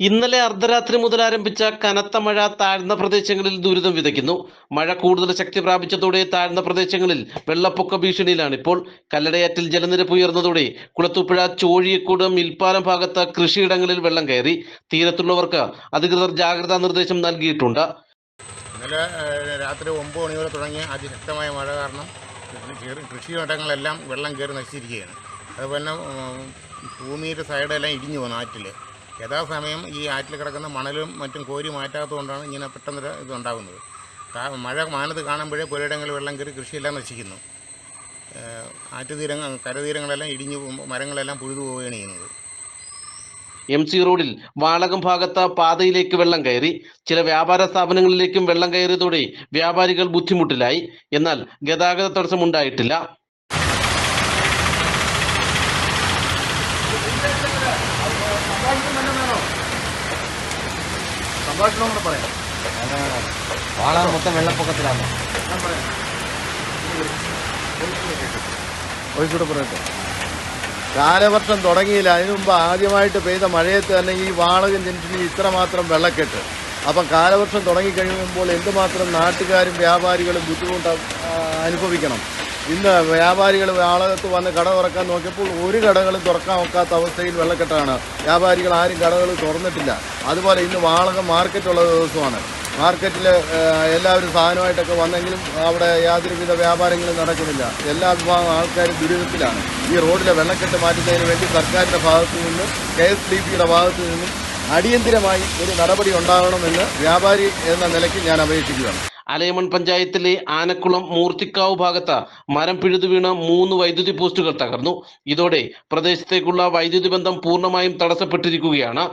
ഇന്നലെ അർദ്ധരാത്രി മുതൽ ആരംഭിച്ച കനത്ത മഴ താഴ്ന്ന പ്രദേശങ്ങളിൽ ദുരിതം വിതയ്ക്കുന്നു. മഴ കൂടുതൽ ശക്തി പ്രാപിച്ചതോടെ താഴ്ന്ന പ്രദേശങ്ങളിൽ വെള്ളപ്പൊക്ക ഭീഷണിയിലാണ് ഇപ്പോൾ. കല്ലടയാറ്റിൽ ജലനിരപ്പ് ഉയർന്നതോടെ കുളത്തൂപ്പുഴ ചോഴിയക്കോട് മിൽപ്പാലം ഭാഗത്ത് കൃഷിയിടങ്ങളിൽ വെള്ളം കയറി. തീരത്തുള്ളവർക്ക് അധികൃതർ ജാഗ്രതാ നിർദ്ദേശം നൽകിയിട്ടുണ്ട്. ഇന്നലെ രാത്രി 9 മണി വരെ തുടങ്ങിയ അതിശക്തമായ മഴ കാരണം കൃഷിയിടങ്ങളെല്ലാം വെള്ളം കയറി നശിച്ചിരിക്കുകയാണ്. അതുപോലെ ഭൂമിയുടെ സൈഡെല്ലാം ഇടിഞ്ഞു പോകുന്നു ആറ്റിൽ. യഥാസമയം ഈ ആറ്റിൽ കിടക്കുന്ന മണലും മറ്റും കോരി മാറ്റാത്തതുകൊണ്ടാണ് ഇങ്ങനെ പെട്ടെന്ന് ഇതുണ്ടാകുന്നത്. മഴ മാനത്ത് കാണുമ്പോഴേ പുരയിടങ്ങളിൽ വെള്ളം കയറി കൃഷിയെല്ലാം നശിക്കുന്നു. കരതീരങ്ങളെല്ലാം ഇടിഞ്ഞു മരങ്ങളെല്ലാം പുഴുതു പോവുകയാണ് ചെയ്യുന്നത്. MC റോഡിൽ വാളകം ഭാഗത്ത് പാതയിലേക്ക് വെള്ളം കയറി. ചില വ്യാപാര സ്ഥാപനങ്ങളിലേക്കും വെള്ളം കയറിയതോടെ വ്യാപാരികൾ ബുദ്ധിമുട്ടിലായി. എന്നാൽ ഗതാഗത തടസ്സമുണ്ടായിട്ടില്ല. വാളകം മൊത്തം വെള്ളപ്പൊക്കത്തിലാണ്. കാലവർഷം തുടങ്ങിയില്ല. അതിനു മുമ്പ് ആദ്യമായിട്ട് പെയ്ത മഴയത്ത് തന്നെ ഈ വാളകം ജംഗ്ഷനിൽ ഇത്രമാത്രം വെള്ളക്കെട്ട്. അപ്പം കാലവർഷം തുടങ്ങിക്കഴിയുമ്പോൾ എന്തുമാത്രം നാട്ടുകാരും വ്യാപാരികളും ബുദ്ധിമുട്ട് അനുഭവിക്കണം. ഇന്ന് വ്യാപാരികൾ വാളകത്ത് വന്ന് കട തുറക്കാൻ നോക്കിയപ്പോൾ ഒരു കടകളും തുറക്കാൻ ഒക്കാത്ത അവസ്ഥയിൽ വെള്ളക്കെട്ടാണ്. വ്യാപാരികൾ ആരും കടകൾ തുറന്നിട്ടില്ല. അതുപോലെ ഇന്ന് വാളകം മാർക്കറ്റുള്ള ദിവസമാണ്. മാർക്കറ്റിൽ എല്ലാവരും സാധനമായിട്ടൊക്കെ വന്നെങ്കിലും അവിടെ യാതൊരുവിധ വ്യാപാരങ്ങളും നടക്കുന്നില്ല. എല്ലാ വിഭാഗം ആൾക്കാരും ദുരിതത്തിലാണ്. ഈ റോഡിലെ വെള്ളക്കെട്ട് മാറ്റുന്നതിന് വേണ്ടി സർക്കാരിൻ്റെ ഭാഗത്തു നിന്നും KSDPയുടെ ഭാഗത്തു നിന്നും അടിയന്തിരമായി ഒരു നടപടി ഉണ്ടാകണമെന്ന് വ്യാപാരി എന്ന നിലയ്ക്ക് ഞാൻ അപേക്ഷിക്കുകയാണ്. അലയമൺ പഞ്ചായത്തിലെ ആനക്കുളം മൂർത്തിക്കാവ് ഭാഗത്ത് മരം പിഴുതു വീണ് 3 വൈദ്യുതി പോസ്റ്റുകൾ തകർന്നു. ഇതോടെ പ്രദേശത്തേക്കുള്ള വൈദ്യുതി ബന്ധം പൂർണ്ണമായും തടസ്സപ്പെട്ടിരിക്കുകയാണ്.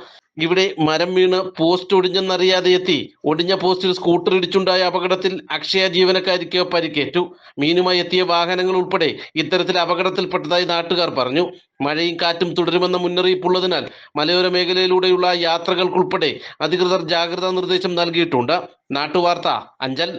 ഇവിടെ മരം വീണ് പോസ്റ്റ് ഒടിഞ്ഞെന്നറിയാതെ എത്തി ഒടിഞ്ഞ പോസ്റ്റിൽ സ്കൂട്ടർ ഇടിച്ചുണ്ടായ അപകടത്തിൽ അക്ഷയ ജീവനക്കാരിക്ക് പരിക്കേറ്റു. മീനുമായി എത്തിയ വാഹനങ്ങൾ ഉൾപ്പെടെ ഇത്തരത്തിൽ അപകടത്തിൽപ്പെട്ടതായി നാട്ടുകാർ പറഞ്ഞു. മഴയും കാറ്റും തുടരുമെന്ന മുന്നറിയിപ്പുള്ളതിനാൽ മലയോര മേഖലയിലൂടെയുള്ള യാത്രകൾക്കുൾപ്പെടെ അധികൃതർ ജാഗ്രതാ നിർദ്ദേശം നൽകിയിട്ടുണ്ട്. നാട്ടുവാർത്ത, അഞ്ചൽ.